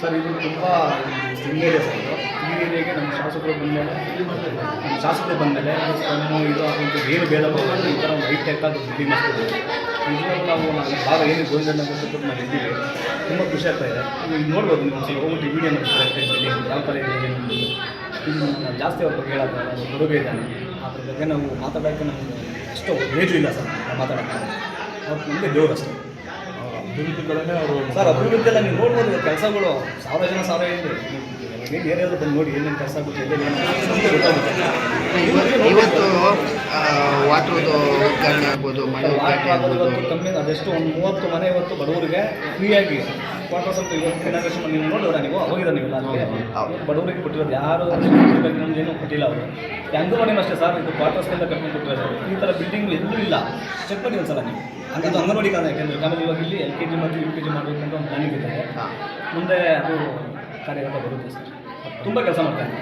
Sir ಇದು ತುಂಬ slim area sir ಇದು. ಈ ಏರಿಯಾಗೆ ನಮ್ಮ ಶಾಸಕರು ಬಂದಮೇಲೆ ಇದು ಅದೊಂದು ಏನು ಭೇದ ಭಾವ ಈ ಥರ ಒಂದು ಹೈಟೆಕ್ ಆಗಿ ಬಿಲ್ಡಿಂಗ್ ಮಾಡ್ತಿದ್ದೀವಿ. ನಿಜವಾಗ್ಲೂ ನಾವು ಭಾಗ ಏನು ಗೋವಿಂದಣ್ಣ ಗೊತ್ತಿದ್ದು ನಾವು ಇದ್ದೀವಿ. ತುಂಬ ಖುಷಿ ಆಗ್ತಾ ಇದೆ. ನೀವು ನೋಡ್ಬೋದು, ನೀವು ಒಂದ್ಸಲ ಹೋಗ್ಬಿಟ್ಟು ವಿಡಿಯೋ ಮಾಡ್ತಾರೆ ಬಿಲ್ಡಿಂಗ್ ಯಾವ ಥರ ಇದೆ ಏನು ಇದು ನಾನು ಜಾಸ್ತಿ ಅವ್ರ ಬಗ್ಗೆ ಹೇಳೋದು ಅದು ಹುಡುಗ ಇದ್ದಾನೆ. ಅದ್ರ ಬಗ್ಗೆ ನಾವು ಮಾತಾಡೋಕ್ಕೆ ನಮಗೆ ಅಷ್ಟು ಏಜು ಇಲ್ಲ ಸರ್ ಮಾತಾಡೋಕ್ಕೆ. ಅವ್ರು ನಮಗೆ ದೇವರು ಅಷ್ಟೇ. ಅಭಿವೃದ್ಧಿ ಕಡೆನೇ ಅವರು ಸರ್ ಅಭಿವೃದ್ಧಿ ಎಲ್ಲ ನೀವು ನೋಡ್ಬೋದು ಕೆಲಸಗಳು ಸಾವಿರ ಇದೆ. ಏನು ಏರಿಯಾದ ಬಂದು ನೋಡಿ ಏನೇನು ಕೆಲಸ ಆಗುತ್ತೆ ಗೊತ್ತಾಗುತ್ತೆ. ಇವತ್ತು ವಾಟ್ರದ್ದು ಉದ್ಘಾಟನೆ ಆಗ್ಬೋದು, ಮನೆ ಉದ್ಘಾಟನೆ ಆಗ್ಬೋದು. ಇವತ್ತು ಕಮ್ಮಿ ಅದೆಷ್ಟು ಒಂದು 30 ಮನೆ ಇವತ್ತು ಬಡವರಿಗೆ ಫ್ರೀಯಾಗಿ ಕ್ವಾರ್ಟರ್ ಸ್ವಲ್ಪ ಇವತ್ತು ಇನಾಗ್ರೇಷನ್ ನೀವು ನೋಡಿದ್ರ ನೀವು ಹೋಗಿರೋ ನೀವೆಲ್ಲ ಅಲ್ಲಿಗೆ ಬಡವರಿಗೆ ಕೊಟ್ಟಿರೋದು ಯಾರು ಏನೂ ಕೊಟ್ಟಿಲ್ಲ ಅವರು. ಅಂಗನವಾಡಿನೂ ಅಷ್ಟೇ ಸರ್, ಇದು ಕ್ವಾರ್ಟರ್ಸ್ಗೆಲ್ಲ ಕರ್ಕೊಂಡು ಕೊಟ್ಟಿರೋದು. ಈ ಥರ ಬಿಲ್ಡಿಂಗ್ ಎಲ್ಲೂ ಇಲ್ಲ. ಚೆಕ್ ಮಾಡಿ ಒಂದ್ಸಲ ನೀವು ಹಂಗದು ಅಂಗನವಾಡಿ ಕಾರಣ. ಯಾಕೆಂದರೆ ಆಮೇಲೆ ಇವಾಗ ಇಲ್ಲಿ LKG ಮತ್ತು UKG ಮಾಡಬೇಕು ಅಂತ ಒಂದು ಪ್ಲಾನಿಂಗ್ ಇದೆ. ಮುಂದೆ ಅದು ಕಾರ್ಯಗತ ಬರುತ್ತೆ ಸರ್. ತುಂಬ ಕೆಲಸ ಮಾಡ್ತಾರೆ.